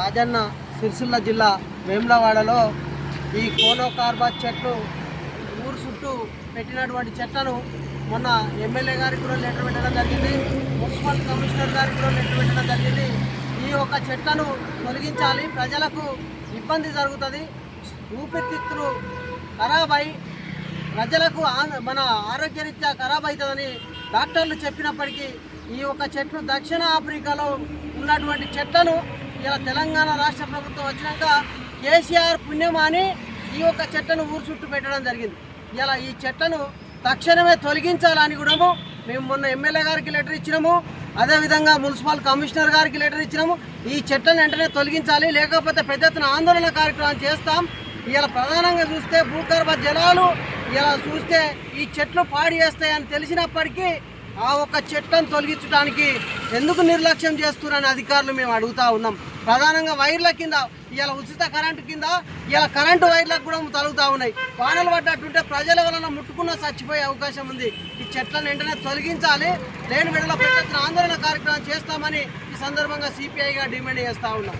రాజన్న సిరిసిల్ల జిల్లా వేములవాడలో ఈ కోనోకార్బా చెట్లు ఊరు చుట్టూ పెట్టినటువంటి చెట్లను మొన్న ఎమ్మెల్యే గారికి కూడా లెటర్ పెట్టడం జరిగింది, మున్సిపల్ కమిషనర్ గారికి కూడా లెటర్ పెట్టడం జరిగింది. ఈ యొక్క చెట్లను తొలగించాలి, ప్రజలకు ఇబ్బంది జరుగుతుంది, ఊపిరితిత్తులు ఖరాబ్ అయి ప్రజలకు మన ఆరోగ్యరీత్యా ఖరాబ్ అవుతుందని డాక్టర్లు చెప్పినప్పటికీ ఈ యొక్క చెట్లు దక్షిణ ఆఫ్రికాలో ఉన్నటువంటి చెట్లను ఇలా తెలంగాణ రాష్ట్ర ప్రభుత్వం వచ్చినాక కేసీఆర్ పుణ్యమాని ఈ యొక్క చెట్లను ఊరు చుట్టూ పెట్టడం జరిగింది. ఇలా ఈ చెట్లను తక్షణమే తొలగించాలని కూడా మేము మొన్న ఎమ్మెల్యే గారికి లెటర్ ఇచ్చినాము, అదేవిధంగా మున్సిపల్ కమిషనర్ గారికి లెటర్ ఇచ్చినాము. ఈ చెట్లను వెంటనే తొలగించాలి, లేకపోతే పెద్ద ఎత్తున ఆందోళన కార్యక్రమం చేస్తాం. ఇలా ప్రధానంగా చూస్తే భూగర్భ జలాలు ఇలా చూస్తే ఈ చెట్లు పాడి చేస్తాయని తెలిసినప్పటికీ ఆ ఒక్క చెట్లను తొలగించడానికి ఎందుకు నిర్లక్ష్యం చేస్తున్నారని అధికారులు మేము అడుగుతూ ఉన్నాం. ప్రధానంగా వైర్ల కింద ఇలా ఉచిత కరెంటు కింద ఇలా కరెంటు వైర్లకు కూడా తగులుతూ ఉన్నాయి. వానలు పడ్డట్టుంటే ప్రజల వలన ముట్టుకున్న చచ్చిపోయే అవకాశం ఉంది. ఈ చెట్లను వెంటనే తొలగించాలి, లేని విడలో పెద్ద ఆందోళన కార్యక్రమం చేస్తామని ఈ సందర్భంగా సిపిఐగా డిమాండ్ చేస్తూ ఉన్నాం.